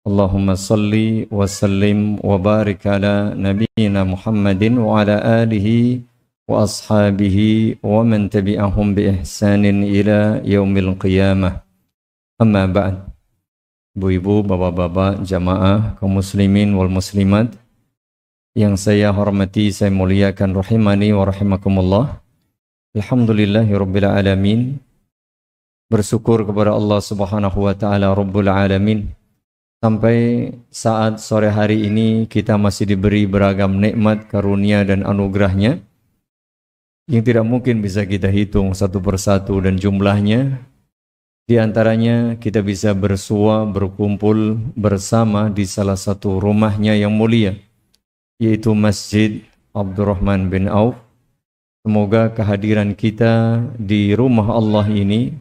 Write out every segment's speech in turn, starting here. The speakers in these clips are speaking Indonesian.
Allahumma salli wa sallim wa barik ala nabiyyina Muhammadin wa ala alihi wa ashabihi wa man tabi'ahum bi ihsanin ila yaumil qiyamah. Amma ba'd. Ibu-ibu, bapak-bapak, jamaah kaum muslimin wal muslimat yang saya hormati, saya muliakan, rahimani wa rahimakumullah. Alhamdulillahirabbil alamin. Bersyukur kepada Allah Subhanahu wa taala Rabbul alamin. Sampai saat sore hari ini kita masih diberi beragam nikmat, karunia dan anugerahnya yang tidak mungkin bisa kita hitung satu persatu dan jumlahnya. Di antaranya kita bisa bersua, berkumpul bersama di salah satu rumahnya yang mulia, yaitu Masjid Abdurrahman bin Auf. Semoga kehadiran kita di rumah Allah ini,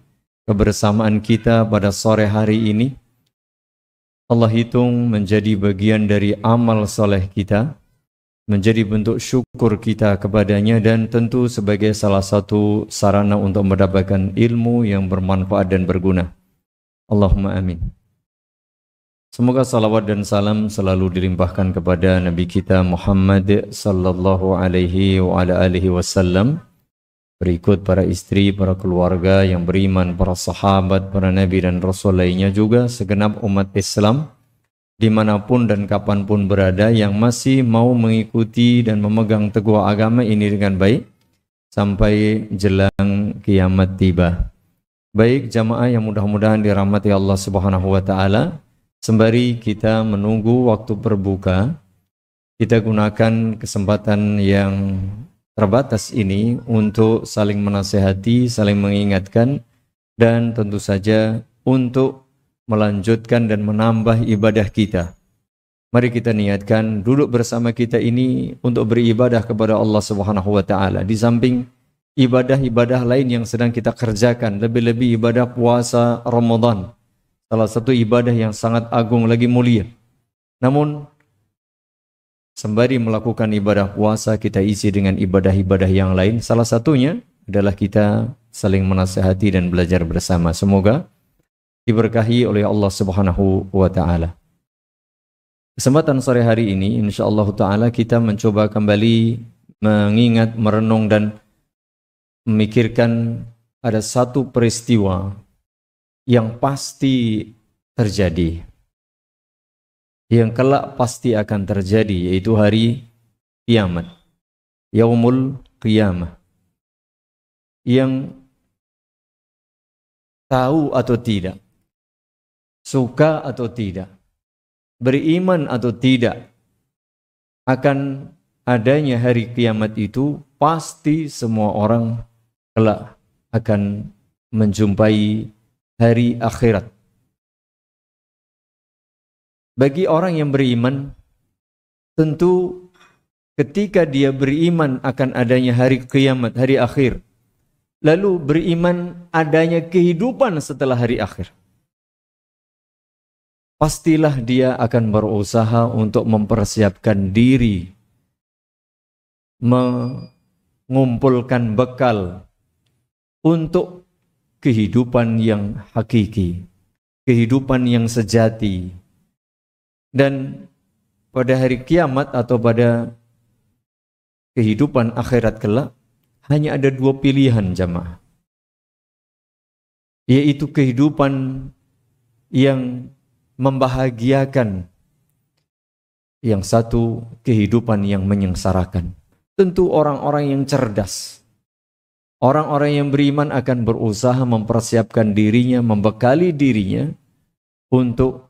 kebersamaan kita pada sore hari ini, Allah hitung menjadi bagian dari amal soleh kita, menjadi bentuk syukur kita kepadanya, dan tentu sebagai salah satu sarana untuk mendapatkan ilmu yang bermanfaat dan berguna. Allahumma amin. Semoga salawat dan salam selalu dilimpahkan kepada Nabi kita Muhammad sallallahu alaihi wa ala alihi wasallam, berikut para istri, para keluarga yang beriman, para sahabat, para nabi dan rasul lainnya, juga segenap umat Islam dimanapun dan kapanpun berada yang masih mau mengikuti dan memegang teguh agama ini dengan baik sampai jelang kiamat tiba. Baik jamaah yang mudah-mudahan dirahmati Allah Subhanahu wa taala, sembari kita menunggu waktu berbuka, kita gunakan kesempatan yang terbatas ini untuk saling menasihati, saling mengingatkan, dan tentu saja untuk melanjutkan dan menambah ibadah kita. Mari kita niatkan duduk bersama kita ini untuk beribadah kepada Allah Subhanahu wa taala. Di samping ibadah-ibadah lain yang sedang kita kerjakan, lebih-lebih ibadah puasa Ramadan, salah satu ibadah yang sangat agung lagi mulia. Namun sembari melakukan ibadah puasa, kita isi dengan ibadah-ibadah yang lain. Salah satunya adalah kita saling menasihati dan belajar bersama. Semoga diberkahi oleh Allah Subhanahu wa taala. Kesempatan sore hari ini insyaallah taala kita mencoba kembali mengingat, merenung dan memikirkan ada satu peristiwa yang pasti terjadi, yang kelak pasti akan terjadi, yaitu hari kiamat, yaumul qiyamah. Yang tahu atau tidak, suka atau tidak, beriman atau tidak akan adanya hari kiamat itu, pasti semua orang kelak akan menjumpai hari akhirat. Bagi orang yang beriman, tentu ketika dia beriman akan adanya hari kiamat, hari akhir, lalu beriman adanya kehidupan setelah hari akhir, pastilah dia akan berusaha untuk mempersiapkan diri, mengumpulkan bekal untuk kehidupan yang hakiki, kehidupan yang sejati. Dan pada hari kiamat atau pada kehidupan akhirat kelak, hanya ada dua pilihan jamaah, yaitu kehidupan yang membahagiakan, yang satu kehidupan yang menyengsarakan. Tentu orang-orang yang cerdas, orang-orang yang beriman akan berusaha mempersiapkan dirinya, membekali dirinya untuk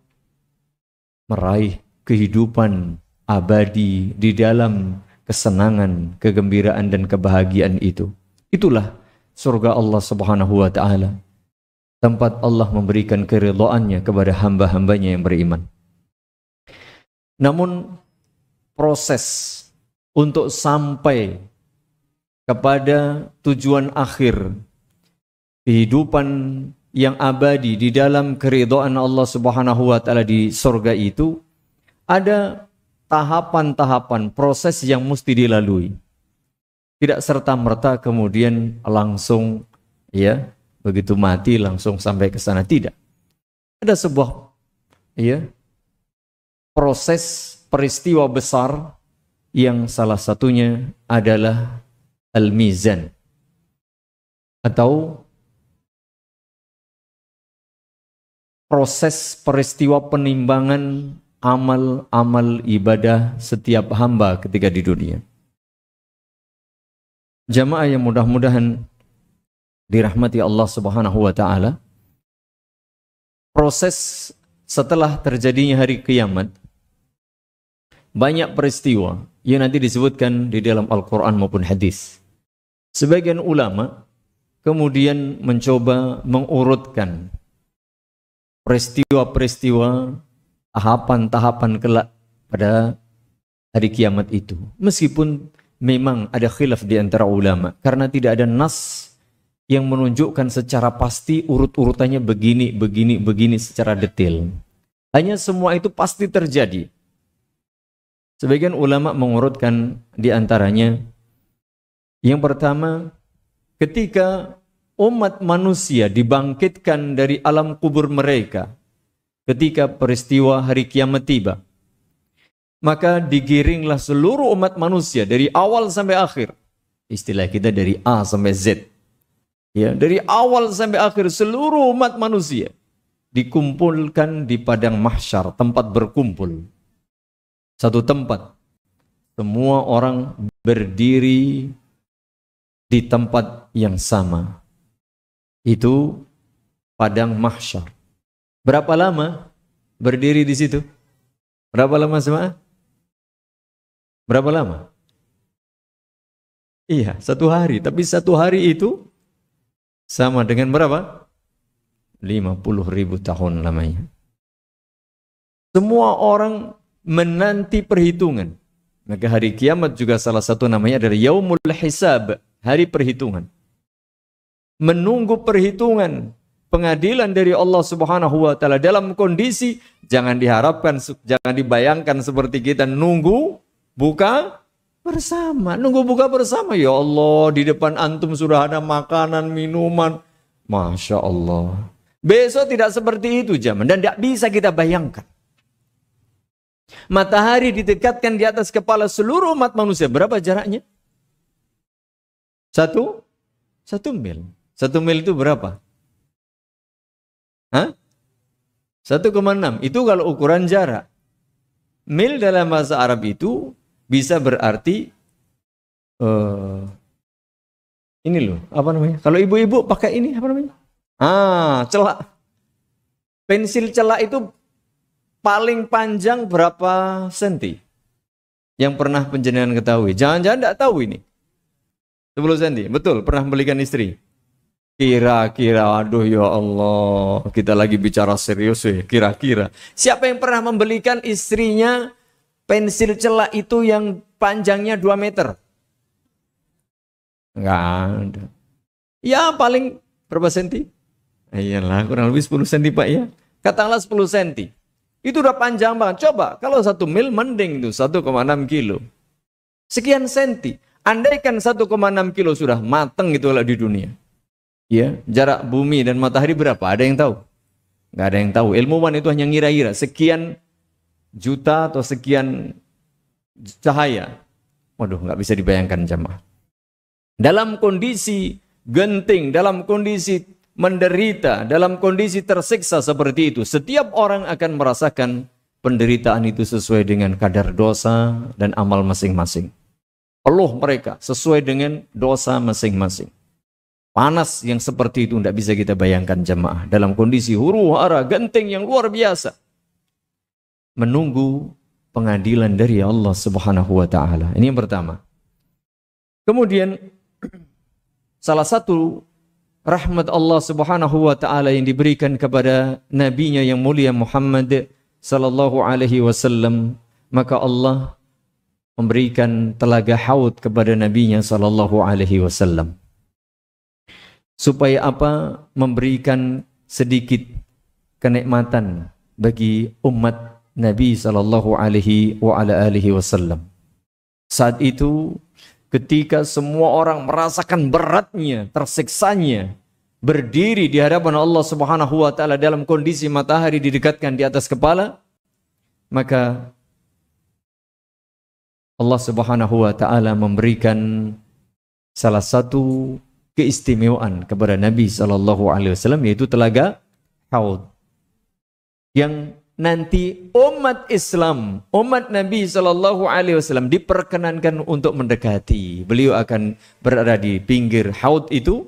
meraih kehidupan abadi di dalam kesenangan, kegembiraan dan kebahagiaan itu. Itulah surga Allah Subhanahu wa taala, tempat Allah memberikan keridhaannya kepada hamba-hambanya yang beriman. Namun proses untuk sampai kepada tujuan akhir, kehidupan yang abadi di dalam keridhaan Allah Subhanahu wa taala di surga itu, ada tahapan-tahapan, proses yang mesti dilalui. Tidak serta-merta kemudian langsung begitu mati langsung sampai ke sana, tidak. Ada sebuah ya, proses peristiwa besar yang salah satunya adalah al-mizan atau proses peristiwa penimbangan amal-amal ibadah setiap hamba ketika di dunia. Jamaah yang mudah-mudahan dirahmati Allah Subhanahu wa taala, proses setelah terjadinya hari kiamat, banyak peristiwa yang nanti disebutkan di dalam Al-Quran maupun hadis. Sebagian ulama kemudian mencoba mengurutkan peristiwa-peristiwa, tahapan-tahapan kelak pada hari kiamat itu. Meskipun memang ada khilaf di antara ulama, karena tidak ada nas yang menunjukkan secara pasti urut-urutannya begini secara detail. Hanya semua itu pasti terjadi. Sebagian ulama mengurutkan di antaranya, yang pertama, ketika umat manusia dibangkitkan dari alam kubur mereka, ketika peristiwa hari kiamat tiba, maka digiringlah seluruh umat manusia dari awal sampai akhir. Istilah kita dari A sampai Z. Ya, dari awal sampai akhir seluruh umat manusia dikumpulkan di padang mahsyar, tempat berkumpul. Satu tempat. Semua orang berdiri di tempat yang sama. Itu padang mahsyar. Berapa lama berdiri di situ? Berapa lama semua? Berapa lama? Iya, 1 hari. Tapi 1 hari itu sama dengan berapa? 50.000 tahun lamanya. Semua orang menanti perhitungan. Maka hari kiamat juga salah satu namanya adalah Yaumul Hisab, hari perhitungan. Menunggu perhitungan, pengadilan dari Allah Subhanahu wa taala dalam kondisi jangan diharapkan, jangan dibayangkan seperti kita nunggu buka bersama. Nunggu buka bersama, ya Allah, di depan antum sudah ada makanan, minuman. Masya Allah. Besok tidak seperti itu zaman, dan tidak bisa kita bayangkan. Matahari ditekatkan di atas kepala seluruh umat manusia. Berapa jaraknya? 1 mil. 1 mil itu berapa? Hah? 1,6. Itu kalau ukuran jarak. Mil dalam bahasa Arab itu bisa berarti ini loh, apa namanya? Kalau ibu-ibu pakai ini apa namanya? Celak. Pensil celak itu paling panjang berapa senti? Yang pernah penjenengan ketahui? Jangan-jangan tidak tahu ini. 10 senti. Betul, pernah belikan istri. Kira-kira, aduh ya Allah, kita lagi bicara serius ya, kira-kira. Siapa yang pernah membelikan istrinya pensil celak itu yang panjangnya 2 meter? Enggak ada. Ya paling berapa senti? Iyalah, kurang lebih 10 senti Pak ya. Katakanlah 10 senti. Itu udah panjang banget. Coba, kalau 1 mil mending itu 1,6 kilo. Sekian senti. Andaikan 1,6 kilo sudah mateng gitu lah di dunia. Ya, jarak bumi dan matahari berapa? Ada yang tahu? Nggak ada yang tahu. Ilmuwan itu hanya ngira-ngira. Sekian juta atau sekian cahaya. Waduh, nggak bisa dibayangkan jamaah. Dalam kondisi genting, dalam kondisi menderita, dalam kondisi tersiksa seperti itu, setiap orang akan merasakan penderitaan itu sesuai dengan kadar dosa dan amal masing-masing. Peluh mereka sesuai dengan dosa masing-masing. Panas yang seperti itu tidak bisa kita bayangkan jemaah. Dalam kondisi huru hara, genting yang luar biasa. Menunggu pengadilan dari Allah Subhanahu wa ta'ala. Ini yang pertama. Kemudian, salah satu rahmat Allah Subhanahu wa ta'ala yang diberikan kepada nabinya yang mulia Muhammad sallallahu alaihi wasallam, maka Allah memberikan telaga Haud kepada nabinya sallallahu alaihi wasallam. Supaya apa? Memberikan sedikit kenikmatan bagi umat Nabi sallallahu alaihi wasallam. Saat itu ketika semua orang merasakan beratnya, tersiksanya berdiri di hadapan Allah Subhanahu wa taala dalam kondisi matahari didekatkan di atas kepala, maka Allah Subhanahu wa taala memberikan salah satu keistimewaan kepada Nabi sallallahu alaihi wasallam, yaitu telaga Haud. Yang nanti umat Islam, umat Nabi sallallahu alaihi wasallam diperkenankan untuk mendekati. Beliau akan berada di pinggir Haud itu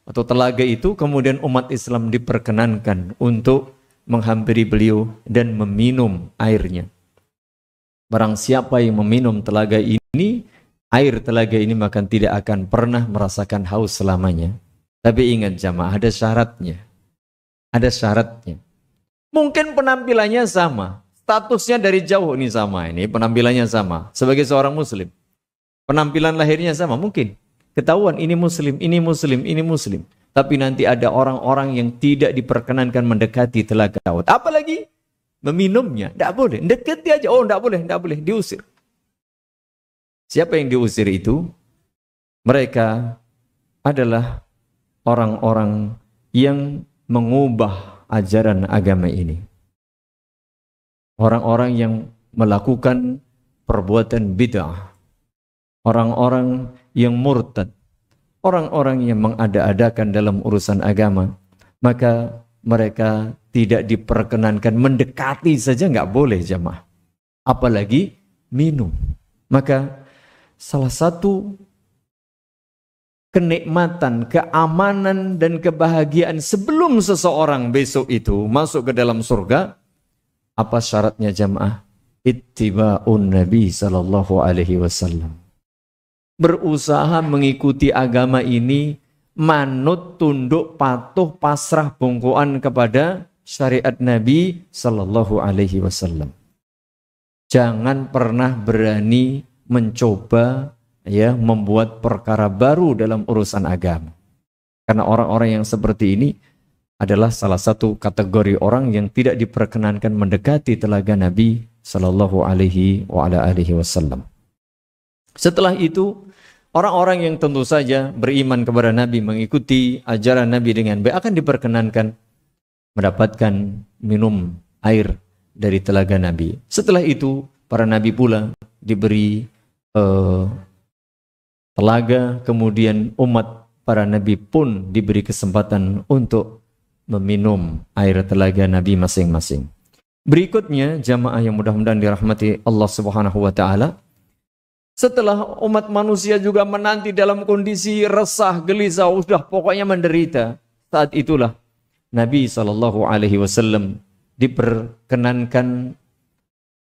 atau telaga itu, kemudian umat Islam diperkenankan untuk menghampiri beliau dan meminum airnya. Barang siapa yang meminum telaga ini, air telaga ini, maka tidak akan pernah merasakan haus selamanya. Tapi ingat jamaah, ada syaratnya. Ada syaratnya. Mungkin penampilannya sama, statusnya dari jauh ini sama, ini penampilannya sama. Sebagai seorang muslim, penampilan lahirnya sama, mungkin. Ketahuan ini muslim, ini muslim, ini muslim. Tapi nanti ada orang-orang yang tidak diperkenankan mendekati telaga Haud. Apalagi meminumnya, tidak boleh. Dekati aja, oh tidak boleh, diusir. Siapa yang diusir itu? Mereka adalah orang-orang yang mengubah ajaran agama ini. Orang-orang yang melakukan perbuatan bid'ah. Orang-orang yang murtad. Orang-orang yang mengada-adakan dalam urusan agama. Maka mereka tidak diperkenankan, mendekati saja nggak boleh jamaah. Apalagi minum. Maka salah satu kenikmatan, keamanan dan kebahagiaan sebelum seseorang besok itu masuk ke dalam surga, apa syaratnya jamaah? Ittiba'un Nabi sallallahu alaihi wasallam. Berusaha mengikuti agama ini, manut, tunduk, patuh, pasrah, bongkoan kepada syariat Nabi sallallahu alaihi wasallam. Jangan pernah berani mencoba membuat perkara baru dalam urusan agama. Karena orang-orang yang seperti ini adalah salah satu kategori orang yang tidak diperkenankan mendekati telaga Nabi sallallahu alaihi wasallam. Setelah itu, orang-orang yang tentu saja beriman kepada Nabi, mengikuti ajaran Nabi dengan baik, akan diperkenankan mendapatkan minum air dari telaga Nabi. Setelah itu, para Nabi pula diberi telaga, kemudian umat para Nabi pun diberi kesempatan untuk meminum air telaga Nabi masing-masing. Berikutnya, jamaah yang mudah-mudahan dirahmati Allah Subhanahu wa taala, setelah umat manusia juga menanti dalam kondisi resah, gelisah, sudah pokoknya menderita, saat itulah Nabi sallallahu alaihi wasallam diperkenankan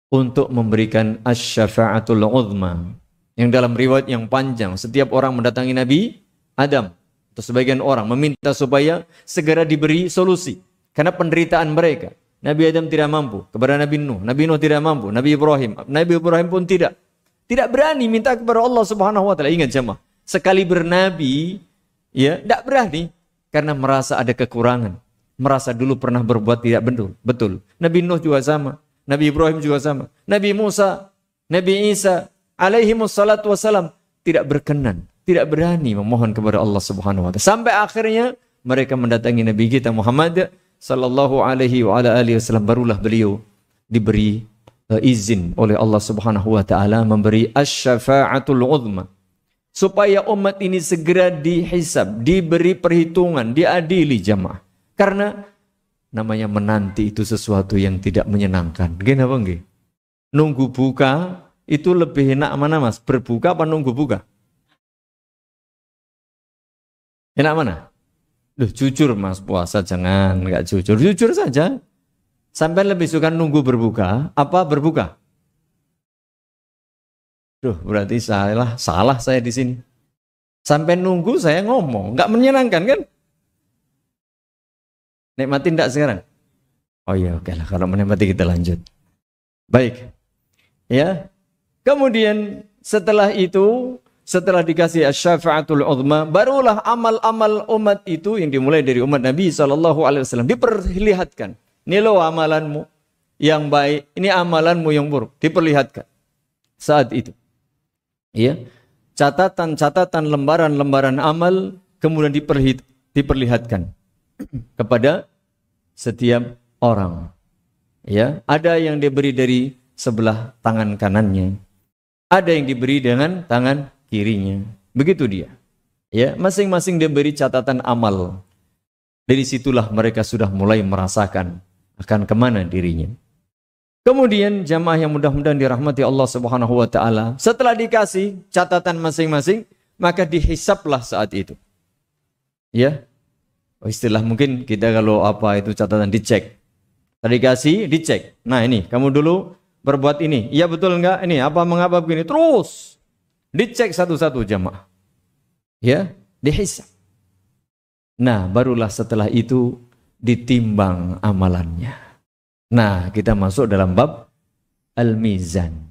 untuk memberikan asy-syafa'atul 'uzma. Yang dalam riwayat yang panjang, setiap orang mendatangi Nabi Adam, atau sebagian orang meminta supaya segera diberi solusi karena penderitaan mereka. Nabi Adam tidak mampu, kepada Nabi Nuh tidak mampu, Nabi Ibrahim pun tidak berani minta kepada Allah Subhanahu wa taala. Ingat jemaah, sekali bernabi tidak berani karena merasa ada kekurangan, merasa dulu pernah berbuat tidak betul. Nabi Nuh juga sama, Nabi Ibrahim juga sama, Nabi Musa, Nabi Isa alaihimus salatu wassalam tidak berkenan, tidak berani memohon kepada Allah Subhanahu wa taala. Sampai akhirnya mereka mendatangi Nabi kita Muhammad sallallahu alaihi wasallam, barulah beliau diberi izin oleh Allah Subhanahu wa taala memberi asy-syafa'atul 'uzma supaya umat ini segera dihisab, diberi perhitungan, diadili jamaah. Karena namanya menanti itu sesuatu yang tidak menyenangkan. Gini apa nggih? Nunggu buka itu lebih enak mana mas? Berbuka apa nunggu buka? Enak mana? Loh, jujur mas, puasa jangan nggak jujur. Jujur saja. Sampai lebih suka nunggu berbuka apa berbuka? Duh, berarti salah saya di sini. Sampai nunggu saya ngomong, nggak menyenangkan kan? Nikmatin enggak sekarang? Oh iya, oke lah, kalau menikmati kita lanjut. Baik. Ya. Kemudian setelah itu, setelah dikasih asy-syafa'atul 'uzma, barulah amal-amal umat itu yang dimulai dari umat Nabi sallallahu alaihi wasallam diperlihatkan. Ini loh amalanmu yang baik, ini amalanmu yang buruk, diperlihatkan. Saat itu. Ya. Catatan-catatan, lembaran-lembaran amal kemudian diperlihatkan kepada setiap orang. Ya, ada yang diberi dari sebelah tangan kanannya, ada yang diberi dengan tangan kirinya. Begitu dia. Ya, masing-masing diberi catatan amal. Dari situlah mereka sudah mulai merasakan akan kemana dirinya. Kemudian jamaah yang mudah-mudahan dirahmati Allah Subhanahu wa taala, setelah dikasih catatan masing-masing, maka dihisaplah saat itu. Ya. Istilah mungkin kita kalau apa itu catatan dicek. Tadi kasih dicek. Nah, ini kamu dulu berbuat ini. Iya betul enggak? Ini apa mengapa begini? Terus dicek satu-satu jamaah. Ya, dihisap. Nah, barulah setelah itu ditimbang amalannya. Nah, kita masuk dalam bab al-mizan.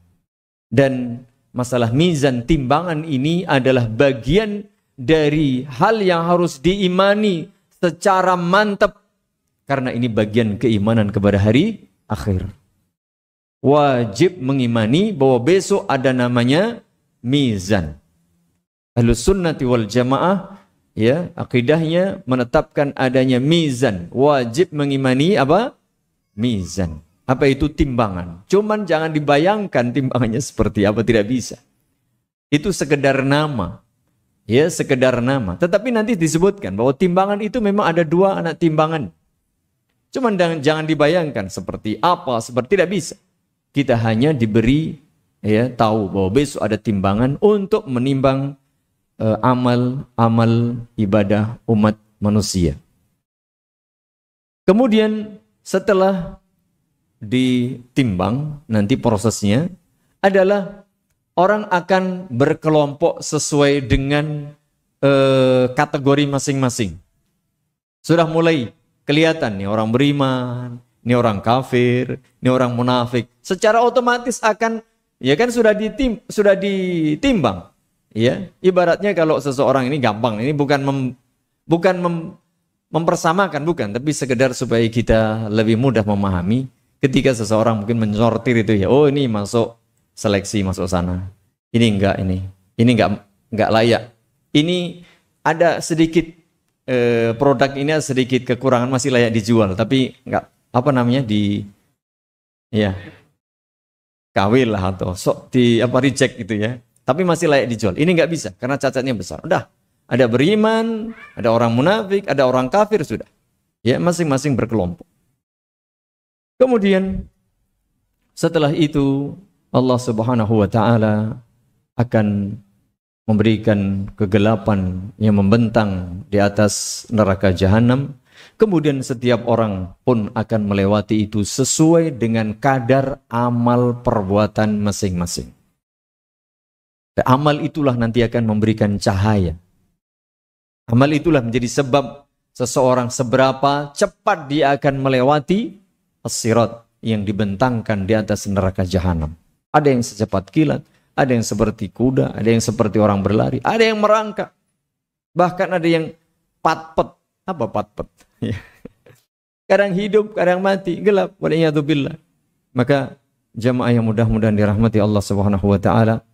Dan masalah mizan, timbangan ini adalah bagian dari hal yang harus diimani secara mantap. Karena ini bagian keimanan kepada hari akhir. Wajib mengimani bahwa besok ada namanya mizan. Ahlus sunnati wal jamaah, ya, akidahnya menetapkan adanya mizan. Wajib mengimani apa? Mizan. Apa itu timbangan? Cuman jangan dibayangkan timbangannya seperti apa, tidak bisa. Itu sekedar nama. Ya, sekedar nama. Tetapi nanti disebutkan bahwa timbangan itu memang ada dua anak timbangan. Cuman jangan dibayangkan seperti apa, seperti tidak bisa. Kita hanya diberi tahu bahwa besok ada timbangan untuk menimbang amal ibadah umat manusia. Kemudian setelah ditimbang, nanti prosesnya adalah orang akan berkelompok sesuai dengan kategori masing-masing. Sudah mulai kelihatan nih orang beriman, ini orang kafir, ini orang munafik. Secara otomatis akan, ya kan sudah ditimbang. Ya, ibaratnya kalau seseorang ini gampang, ini bukan mempersamakan, bukan, tapi sekedar supaya kita lebih mudah memahami. Ketika seseorang mungkin mensortir itu ya, oh ini masuk seleksi masuk sana, ini enggak layak, ini ada sedikit produk ini ada sedikit kekurangan, masih layak dijual, tapi enggak kawil lah atau sok reject gitu ya, tapi masih layak dijual. Ini enggak bisa karena cacatnya besar. Udah, ada beriman, ada orang munafik, ada orang kafir, sudah. Ya, masing-masing berkelompok. Kemudian setelah itu Allah Subhanahu wa taala akan memberikan kegelapan yang membentang di atas neraka jahanam. Kemudian setiap orang pun akan melewati itu sesuai dengan kadar amal perbuatan masing-masing. Amal itulah nanti akan memberikan cahaya. Amal itulah menjadi sebab seseorang seberapa cepat dia akan melewati as-sirat yang dibentangkan di atas neraka jahanam. Ada yang secepat kilat, ada yang seperti kuda, ada yang seperti orang berlari, ada yang merangkak. Bahkan ada yang patpet. Apa patpet? Kadang hidup, kadang mati, gelap. Waliyadzubillah. Maka jamaah yang mudah-mudahan dirahmati Allah Subhanahu wa taala,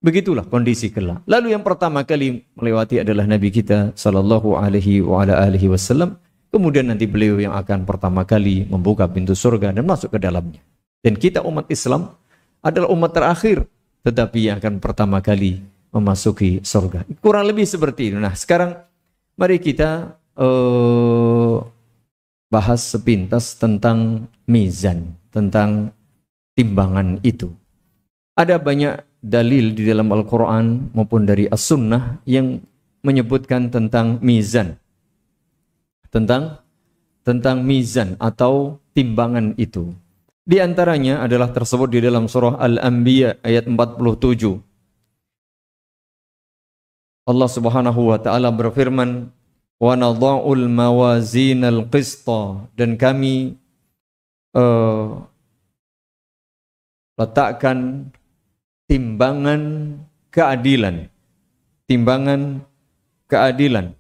begitulah kondisi kelak. Lalu yang pertama kali melewati adalah Nabi kita sallallahu alaihi wa ala alihi wasallam. Kemudian nanti beliau yang akan pertama kali membuka pintu surga dan masuk ke dalamnya. Dan kita umat Islam adalah umat terakhir, tetapi yang akan pertama kali memasuki surga. Kurang lebih seperti itu. Nah, sekarang mari kita bahas sepintas tentang mizan, tentang timbangan itu. Ada banyak dalil di dalam Al-Quran maupun dari As-Sunnah yang menyebutkan tentang mizan. Tentang mizan atau timbangan itu. Di antaranya adalah tersebut di dalam surah Al-Anbiya ayat 47. Allah Subhanahu wa taala berfirman, "Wa nadha'ul mawazinal qista," dan kami letakkan timbangan keadilan. Timbangan keadilan.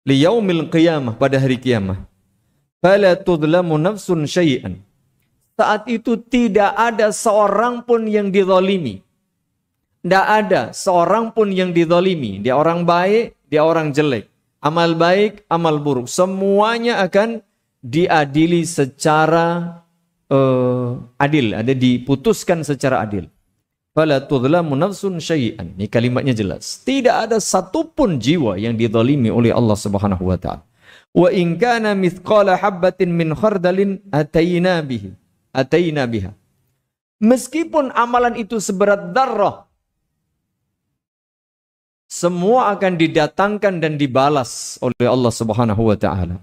Liyaumil qiyamah, pada hari kiamah. Fala tudlamu nafsun syai'an. Saat itu tidak ada seorang pun yang dizalimi. Tidak ada seorang pun yang dizalimi. Dia orang baik, dia orang jelek. Amal baik, amal buruk. Semuanya akan diadili secara adil. Ada diputuskan secara adil. Fala tudlamu nafsun syai'an. Ini kalimatnya jelas. Tidak ada satupun jiwa yang dizalimi oleh Allah Subhanahu wa taala. Wa in kana mithqala habbatin min khardalin ataina biha. Meskipun amalan itu seberat darah, semua akan didatangkan dan dibalas oleh Allah Subhanahu wa taala.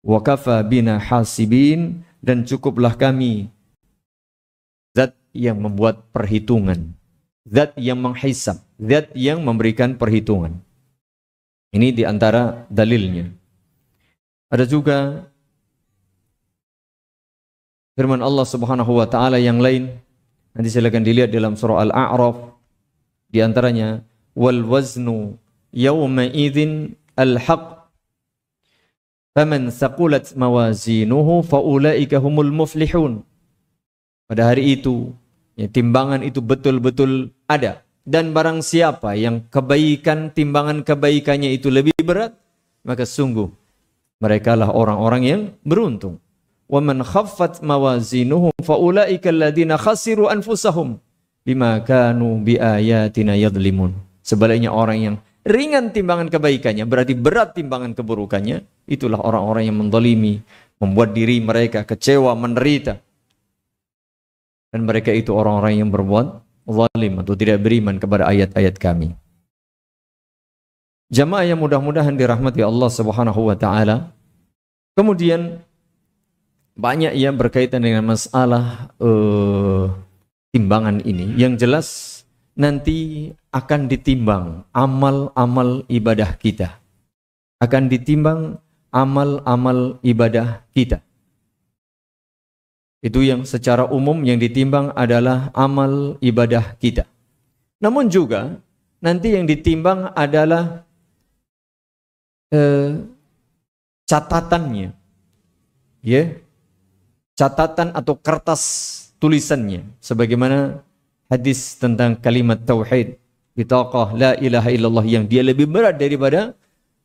Wa kafa bina hasibin, dan cukuplah kami zat yang membuat perhitungan, zat yang menghisab, zat yang memberikan perhitungan. Ini diantara dalilnya. Ada juga firman Allah Subhanahu wa taala yang lain. Nanti silakan dilihat dalam surah Al-A'raf. Di antaranya wal waznu yawma idzin al-haq faman thaqulat mawazinuhu faulaika humul muflihun. Pada hari itu ya, timbangan itu betul-betul ada, dan barang siapa yang timbangan kebaikannya itu lebih berat, maka sungguh merekalah orang-orang yang beruntung. Wa man khaffat mawazinuhum faulaika alladziina khasiru anfusahum bima kanu biayatina yadhlimun. Sebaliknya orang yang ringan timbangan kebaikannya, berarti berat timbangan keburukannya, itulah orang-orang yang menzalimi, membuat diri mereka kecewa, menderita. Dan mereka itu orang-orang yang berbuat zalim atau tidak beriman kepada ayat-ayat kami. Jamaah yang mudah-mudahan dirahmati Allah Subhanahu wa taala. Kemudian banyak yang berkaitan dengan masalah timbangan ini. Yang jelas nanti akan ditimbang amal-amal ibadah kita. Akan ditimbang amal-amal ibadah kita. Itu yang secara umum yang ditimbang adalah amal ibadah kita. Namun juga nanti yang ditimbang adalah catatannya. Ya. Catatan atau kertas tulisannya. Sebagaimana hadis tentang kalimat tauhid, bitaqah la ilaha illallah, yang dia lebih berat daripada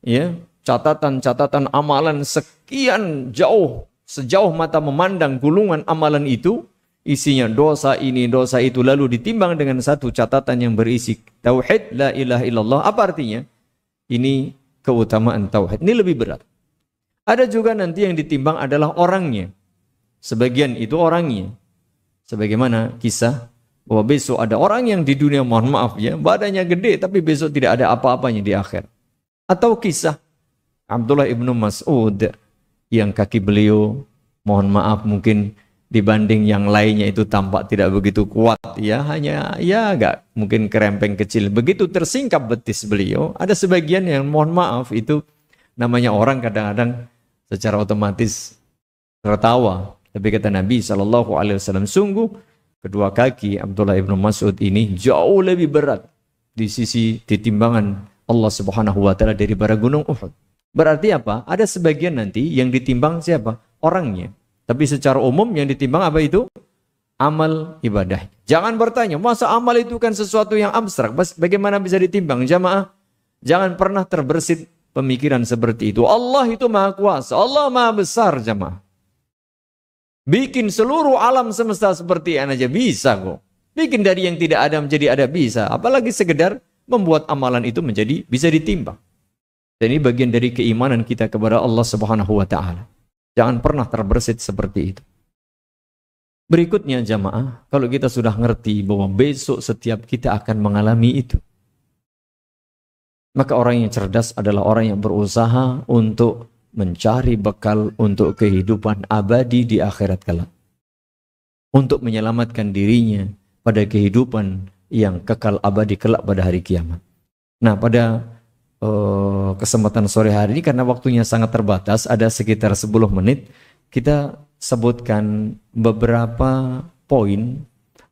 ya catatan-catatan amalan sekian jauh. Sejauh mata memandang gulungan amalan itu, isinya dosa ini, dosa itu, lalu ditimbang dengan satu catatan yang berisi tauhid, la ilaha illallah. Apa artinya? Ini keutamaan tauhid. Ini lebih berat. Ada juga nanti yang ditimbang adalah orangnya. Sebagian itu orangnya. Sebagaimana kisah bahwa besok ada orang yang di dunia, mohon maaf ya, badannya gede tapi besok tidak ada apa-apanya di akhir. Atau kisah Abdullah ibnu Mas'ud, yang kaki beliau, mohon maaf mungkin dibanding yang lainnya itu tampak tidak begitu kuat ya, hanya ya agak mungkin kerempeng kecil. Begitu tersingkap betis beliau, ada sebagian yang mohon maaf itu namanya orang kadang-kadang secara otomatis tertawa. Tapi kata Nabi SAW, sungguh kedua kaki Abdullah ibnu Mas'ud ini jauh lebih berat di sisi timbangan Allah Subhanahu wa taala daripada gunung Uhud. Berarti apa? Ada sebagian nanti yang ditimbang siapa? Orangnya. Tapi secara umum yang ditimbang apa itu? Amal ibadah. Jangan bertanya, masa amal itu kan sesuatu yang abstrak? Bagaimana bisa ditimbang? Jamaah, jangan pernah terbersit pemikiran seperti itu. Allah itu maha kuasa, Allah maha besar jamaah. Bikin seluruh alam semesta seperti ini aja bisa kok. Bikin dari yang tidak ada menjadi ada bisa. Apalagi sekedar membuat amalan itu menjadi bisa ditimbang. Dan ini bagian dari keimanan kita kepada Allah Subhanahu wa taala. Jangan pernah terbersit seperti itu. Berikutnya jamaah, kalau kita sudah ngerti bahwa besok setiap kita akan mengalami itu, maka orang yang cerdas adalah orang yang berusaha untuk mencari bekal untuk kehidupan abadi di akhirat kelak. Untuk menyelamatkan dirinya pada kehidupan yang kekal abadi kelak pada hari kiamat. Nah, pada kesempatan sore hari ini karena waktunya sangat terbatas, ada sekitar 10 menit, kita sebutkan beberapa poin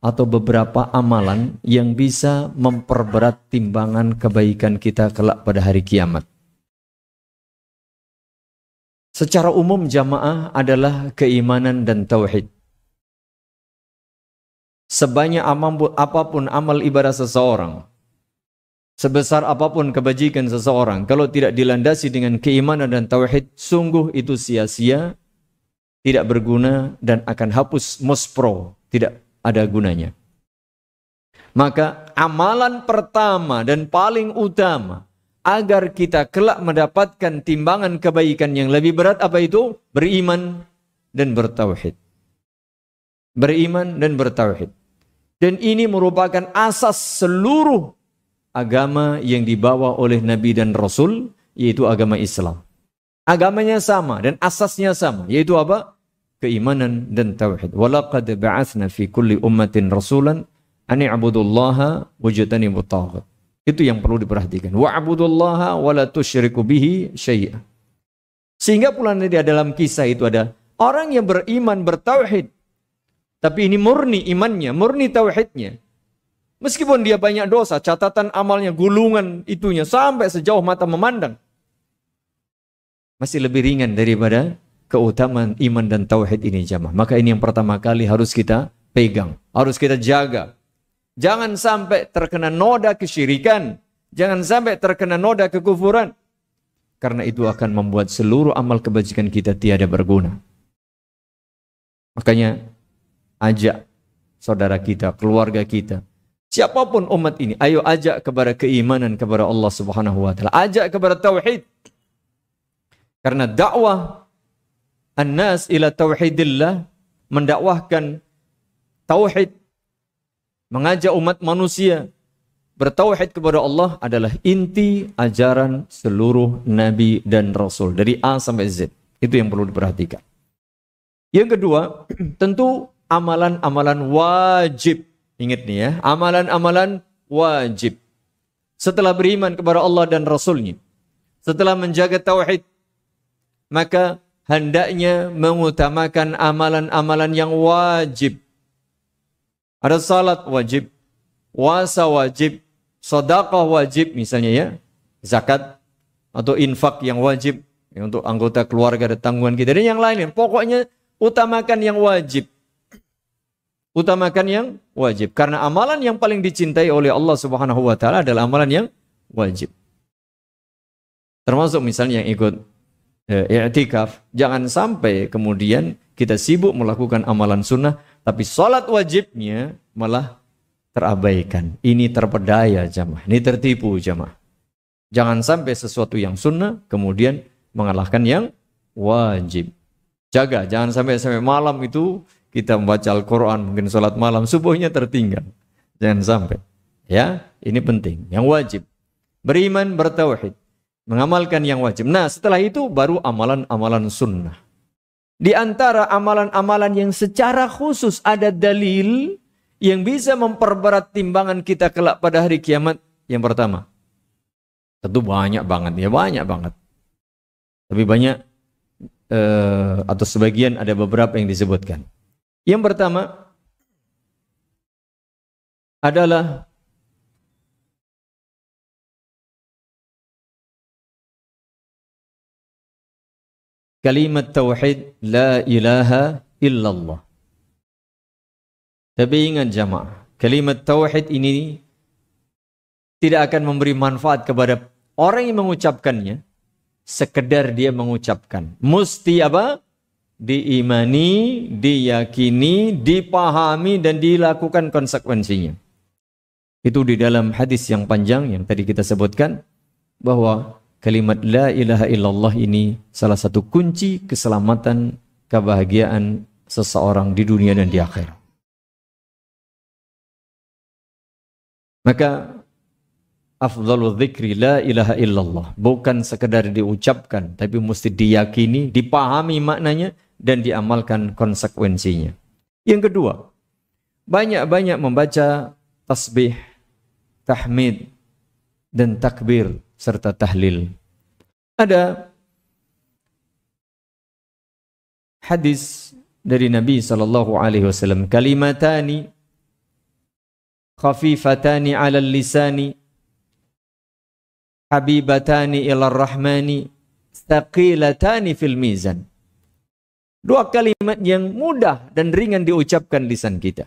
atau beberapa amalan yang bisa memperberat timbangan kebaikan kita kelak pada hari kiamat. Secara umum jamaah adalah keimanan dan tauhid. sebanyak apapun amal ibadah seseorang, sebesar apapun kebajikan seseorang, kalau tidak dilandasi dengan keimanan dan tauhid, sungguh itu sia-sia, tidak berguna, dan akan hapus muspro, tidak ada gunanya. Maka amalan pertama dan paling utama agar kita kelak mendapatkan timbangan kebaikan yang lebih berat, apa itu? Beriman dan bertauhid. Beriman dan bertauhid. Dan ini merupakan asas seluruh agama yang dibawa oleh Nabi dan Rasul, yaitu agama Islam. Agamanya sama dan asasnya sama, yaitu apa? Keimanan dan tauhid. Walaqad ba'atsna fi kulli ummatin rasulan an i'budullaha wajtanibut taghut. Itu yang perlu diperhatikan. Wa'budullaha wa la tusyriku bihi syai'a. Sehingga pula nanti dalam kisah itu ada orang yang beriman bertauhid, tapi ini murni imannya, murni tauhidnya. Meskipun dia banyak dosa, catatan amalnya, gulungan itunya sampai sejauh mata memandang, masih lebih ringan daripada keutamaan iman dan tauhid ini, jamaah. Maka ini yang pertama kali harus kita pegang, harus kita jaga. Jangan sampai terkena noda kesyirikan, jangan sampai terkena noda kekufuran, karena itu akan membuat seluruh amal kebajikan kita tiada berguna. Makanya ajak saudara kita, keluarga kita, siapapun umat ini, ayo ajak kepada keimanan kepada Allah Subhanahu wa taala, ajak kepada tauhid. Karena dakwah an-nas ila tauhidillah, mendakwahkan tauhid, mengajak umat manusia bertauhid kepada Allah adalah inti ajaran seluruh nabi dan rasul dari A sampai Z. Itu yang perlu diperhatikan. Yang kedua, tentu amalan-amalan wajib. Ingat nih ya, amalan-amalan wajib. Setelah beriman kepada Allah dan Rasulnya, setelah menjaga tauhid, maka hendaknya mengutamakan amalan-amalan yang wajib. Ada salat wajib, puasa wajib, sedekah wajib misalnya ya, zakat atau infak yang wajib ya, untuk anggota keluarga dan tanggungan kita, dan yang lain. Pokoknya utamakan yang wajib. Utamakan yang wajib. Karena amalan yang paling dicintai oleh Allah Subhanahu wa taala adalah amalan yang wajib. Termasuk misalnya yang ikut i'tikaf, jangan sampai kemudian kita sibuk melakukan amalan sunnah, tapi sholat wajibnya malah terabaikan. Ini terpedaya jamaah, ini tertipu jamaah. Jangan sampai sesuatu yang sunnah kemudian mengalahkan yang wajib. Jaga, jangan sampai malam itu kita membaca Al-Quran, mungkin sholat malam, subuhnya tertinggal. Jangan sampai. Ya, ini penting. Yang wajib. Beriman, bertauhid. Mengamalkan yang wajib. Nah, setelah itu baru amalan-amalan sunnah. Di antara amalan-amalan yang secara khusus ada dalil yang bisa memperberat timbangan kita kelak pada hari kiamat. Yang pertama, tentu banyak banget. Ya, banyak banget. Tapi banyak, atau sebagian ada beberapa yang disebutkan. Yang pertama adalah kalimat tauhid la ilaha illallah. Tapi ingat jamaah, kalimat tauhid ini tidak akan memberi manfaat kepada orang yang mengucapkannya sekedar dia mengucapkan. Mesti apa? Diimani, diyakini, dipahami, dan dilakukan konsekuensinya. Itu di dalam hadis yang panjang yang tadi kita sebutkan, bahwa kalimat la ilaha illallah ini salah satu kunci keselamatan, kebahagiaan seseorang di dunia dan di akhirat. Maka afdhalul dzikri la ilaha illallah, bukan sekedar diucapkan, tapi mesti diyakini, dipahami maknanya, dan diamalkan konsekuensinya. Yang kedua, banyak-banyak membaca tasbih, tahmid, dan takbir, serta tahlil. Ada hadis dari Nabi SAW, kalimatani khafifatani ala lisani habibatani ila rahmani thaqilatani fil mizan. Dua kalimat yang mudah dan ringan diucapkan lisan kita.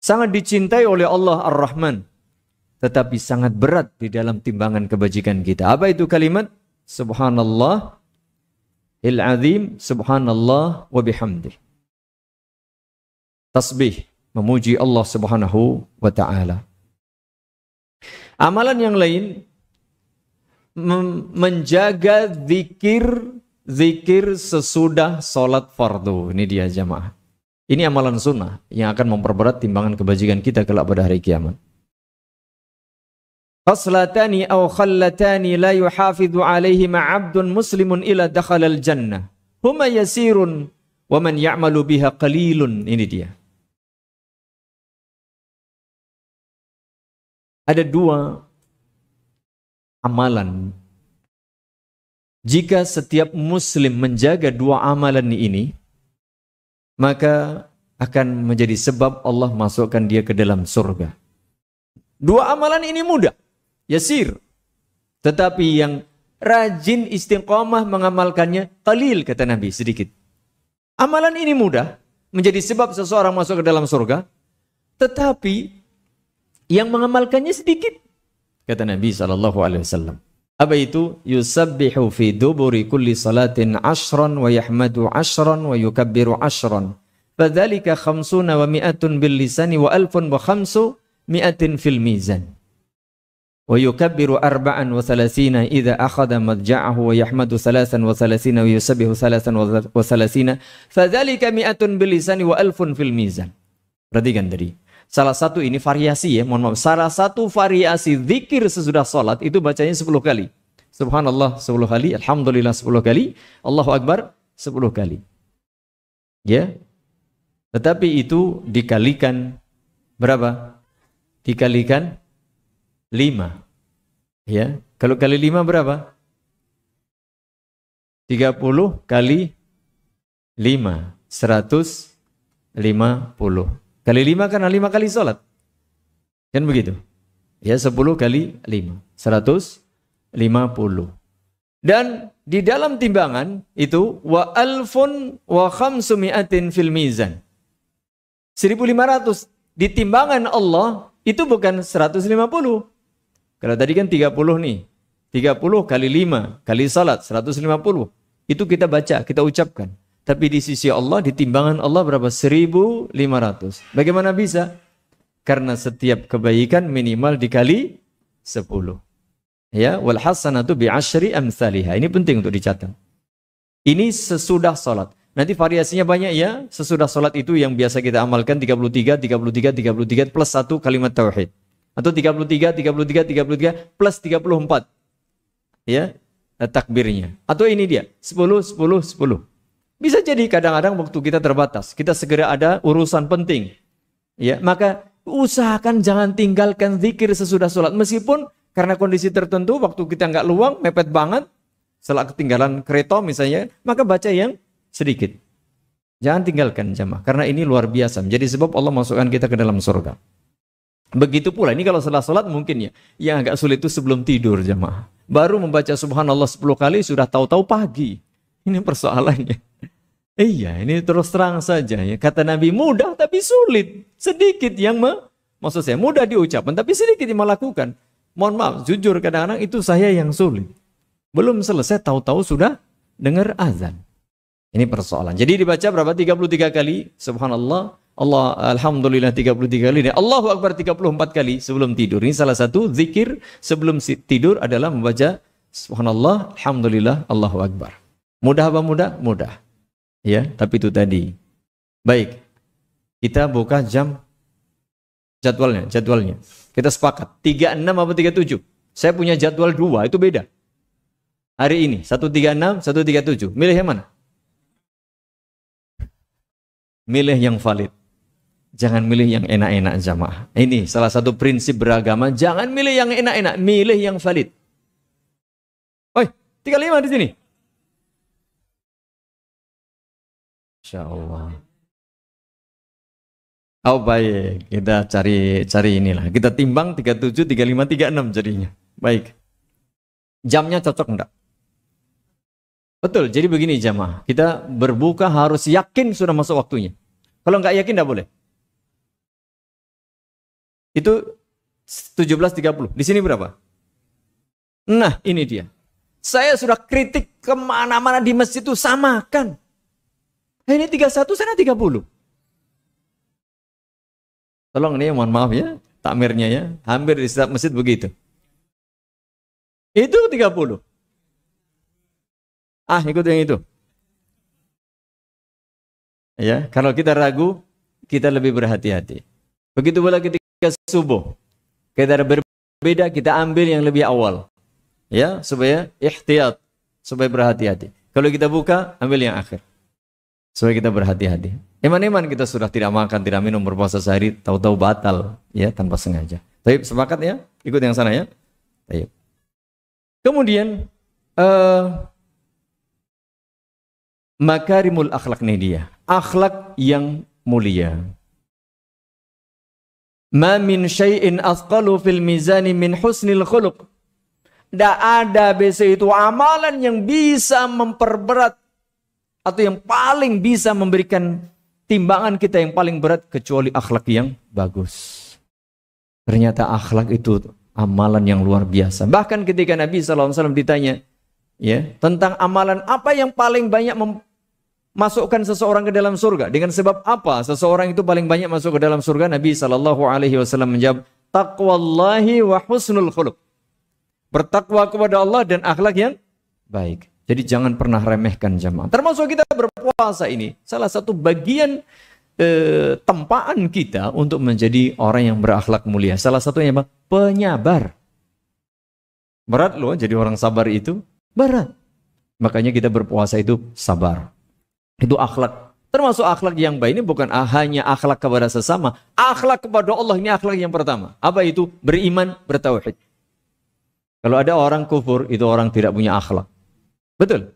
sangat dicintai oleh Allah Ar-Rahman, tetapi sangat berat di dalam timbangan kebajikan kita. Apa itu kalimat? Subhanallah il-azim, subhanallah wa bihamdih. Tasbih, memuji Allah Subhanahu wa ta'ala. Amalan yang lain, menjaga zikir sesudah sholat fardu. Ini dia jamaah. Ini amalan sunnah yang akan memperberat timbangan kebajikan kita kelak pada hari kiamat. Khaslatani aw khallatani la yuhafidhu alaihima 'abdun muslimun ila dakhalal jannah. Huma yasirun wa man ya'malu biha qalilun. Ini dia. Ada dua amalan. Jika setiap muslim menjaga dua amalan ini, maka akan menjadi sebab Allah masukkan dia ke dalam surga. Dua amalan ini mudah, yasir. Tetapi yang rajin istiqamah mengamalkannya qalil, kata Nabi, sedikit. Amalan ini mudah, menjadi sebab seseorang masuk ke dalam surga, tetapi yang mengamalkannya sedikit, kata Nabi SAW. Apa itu? Yusabbihu fi duburi kulli salatin 10 wa yahmadu 10 wa yukabbiru 10. Fadzalika 50 wa 100 bil lisani wa 1500 fil mizan. Wa yukabbiru 34 idza akhadha madja'ahu wa yahmadu 33 wa yusabbihu 33. Fadzalika 100 bil lisani wa 1000 fil mizan. Perhatikan tadi. Salah satu ini variasi ya, mohon maaf. Salah satu variasi zikir sesudah sholat itu bacanya 10 kali. Subhanallah 10 kali, Alhamdulillah 10 kali, Allahu Akbar 10 kali. Ya. Tetapi itu dikalikan berapa? Dikalikan 5. Ya. Kalau kali 5 berapa? 30 kali 5, 150. Kali 5 karena 5 kali sholat. Kan begitu? Ya 10 kali 5. 150. Dan di dalam timbangan itu wa alfun wa khamsumi'atin fil mizan. 1500 di timbangan Allah itu bukan 150. Kalau tadi kan 30 nih. 30 kali 5 kali salat 150. Itu kita baca, kita ucapkan. Tapi di sisi Allah, di timbangan Allah berapa? 1500. Bagaimana bisa? Karena setiap kebaikan minimal dikali 10. Ya, wal hasanatu bi asyri amsalihha. Ini penting untuk dicatat. Ini sesudah salat. Nanti variasinya banyak ya. Sesudah salat itu yang biasa kita amalkan 33 plus 1 kalimat tauhid. Atau 33 plus 34. Ya, takbirnya. Atau ini dia, 10. Bisa jadi kadang-kadang waktu kita terbatas, kita segera ada urusan penting. Ya, maka usahakan jangan tinggalkan zikir sesudah sholat. Meskipun karena kondisi tertentu, waktu kita nggak luang, mepet banget, setelah ketinggalan kereta misalnya, maka baca yang sedikit. Jangan tinggalkan jamaah, karena ini luar biasa. Menjadi sebab Allah masukkan kita ke dalam surga. Begitu pula, ini kalau setelah sholat mungkin ya, yang agak sulit itu sebelum tidur jamaah. Baru membaca subhanallah 10 kali, sudah tahu-tahu pagi. Ini persoalannya. Iya, ini terus terang saja ya. Kata Nabi, mudah tapi sulit. Sedikit yang maksud saya mudah diucapkan tapi sedikit yang melakukan. Mohon maaf, jujur kadang-kadang itu saya yang sulit. Belum selesai tahu-tahu sudah dengar azan. Ini persoalan. Jadi dibaca berapa? 33 kali. Subhanallah, Allah alhamdulillah 33 kali dan Allahu Akbar 34 kali sebelum tidur. Ini salah satu zikir sebelum tidur adalah membaca subhanallah, alhamdulillah, Allahu Akbar. Mudah apa mudah? Mudah. Ya, tapi itu tadi. Baik. Kita buka jadwalnya. Kita sepakat 36 apa 37? Saya punya jadwal 2, itu beda. Hari ini 136, 137. Milih yang mana? Milih yang valid. Jangan milih yang enak-enak jamaah. Ini salah satu prinsip beragama, jangan milih yang enak-enak, milih yang valid. Oi, 35 di sini. Insyaallah. Oh baik, kita cari inilah. Kita timbang 37, 35, 36 jadinya. Baik. Jamnya cocok enggak? Betul, jadi begini jamaah. Kita berbuka harus yakin sudah masuk waktunya. Kalau enggak yakin enggak boleh. Itu 17.30. Di sini berapa? Nah, ini dia. Saya sudah kritik kemana-mana di masjid itu samakan. Ini 31, sana 30. Tolong nih, mohon maaf ya, takmirnya ya. Hampir di setiap masjid begitu. Itu 30. Ikut yang itu. Ya, kalau kita ragu, kita lebih berhati-hati. Begitu pula ketika subuh. Kita berbeda, kita ambil yang lebih awal. Ya, supaya ihtiyat, supaya berhati-hati. Kalau kita buka, ambil yang akhir. Supaya kita berhati-hati. Iman-iman kita sudah tidak makan, tidak minum, berpuasa sehari, tahu-tahu batal, ya, tanpa sengaja. Baik, sepakat ya? Ikut yang sana ya. Baik. Kemudian makarimul akhlak nih dia. Akhlak yang mulia. Ma min syai'in athqalu fil mizani min husnil khuluq. Tidak ada biasa itu amalan yang bisa memperberat atau yang paling bisa memberikan timbangan kita yang paling berat kecuali akhlak yang bagus. Ternyata akhlak itu amalan yang luar biasa. Bahkan ketika Nabi SAW ditanya ya, tentang amalan apa yang paling banyak memasukkan seseorang ke dalam surga, dengan sebab apa seseorang itu paling banyak masuk ke dalam surga, Nabi SAW menjawab, taqwallahi wa husnul khuluq. Bertakwa kepada Allah dan akhlak yang baik. Jadi jangan pernah remehkan jamaah. Termasuk kita berpuasa ini, salah satu bagian tempaan kita untuk menjadi orang yang berakhlak mulia. Salah satunya apa? Penyabar. Berat loh jadi orang sabar itu. Berat. Makanya kita berpuasa itu sabar. Itu akhlak. Termasuk akhlak yang baik ini bukan hanya akhlak kepada sesama. Akhlak kepada Allah ini akhlak yang pertama. Apa itu? Beriman, bertauhid. Kalau ada orang kufur, itu orang tidak punya akhlak. Betul.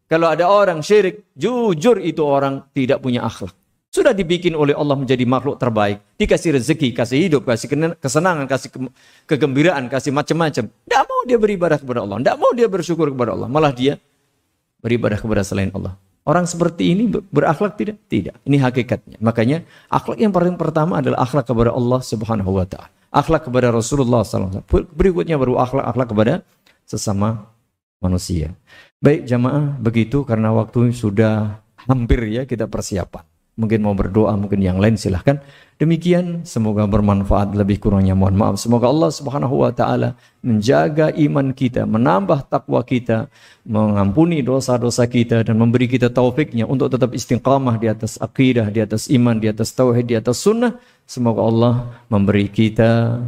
Kalau ada orang syirik, jujur itu orang tidak punya akhlak. Sudah dibikin oleh Allah menjadi makhluk terbaik. Dikasih rezeki, kasih hidup, kasih kesenangan, kasih kegembiraan, kasih macam-macam. Tidak mau dia beribadah kepada Allah. Tidak mau dia bersyukur kepada Allah. Malah dia beribadah kepada selain Allah. Orang seperti ini berakhlak tidak? Tidak. Ini hakikatnya. Makanya akhlak yang paling pertama adalah akhlak kepada Allah Subhanahu wa ta'ala. Akhlak kepada Rasulullah SAW. Berikutnya baru akhlak kepada sesama manusia. Baik jamaah, begitu karena waktu sudah hampir ya kita persiapan. Mungkin mau berdoa, mungkin yang lain silahkan. Demikian, semoga bermanfaat, lebih kurangnya mohon maaf. Semoga Allah Subhanahu wa ta'ala menjaga iman kita, menambah takwa kita, mengampuni dosa-dosa kita, dan memberi kita taufiknya untuk tetap istiqamah di atas akidah, di atas iman, di atas tauhid, di atas sunnah. Semoga Allah memberi kita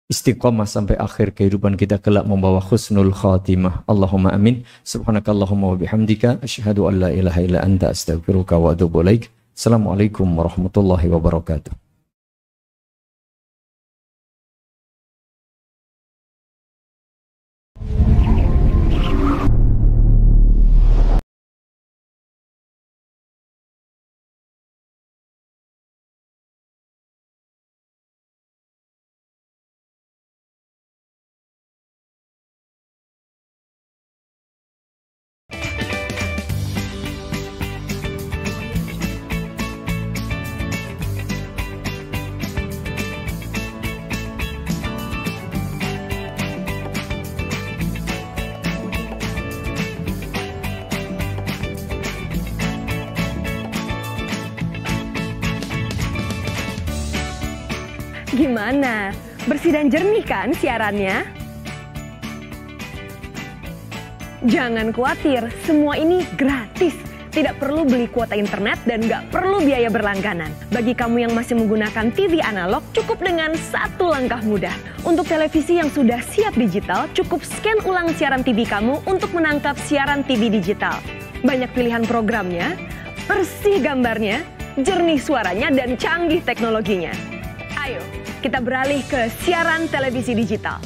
istiqamah sampai akhir kehidupan kita kelak membawa husnul khatimah. Allahumma amin. Subhanakallahumma wa bihamdika asyhadu an la ilaha illa anta astaghfiruka wa atubu ilaik. Assalamualaikum warahmatullahi wabarakatuh. Gimana? Bersih dan jernih kan siarannya? Jangan khawatir, semua ini gratis. Tidak perlu beli kuota internet dan nggak perlu biaya berlangganan. Bagi kamu yang masih menggunakan TV analog, cukup dengan satu langkah mudah. Untuk televisi yang sudah siap digital, cukup scan ulang siaran TV kamu untuk menangkap siaran TV digital. Banyak pilihan programnya, bersih gambarnya, jernih suaranya, dan canggih teknologinya. Ayo, kita beralih ke siaran televisi digital.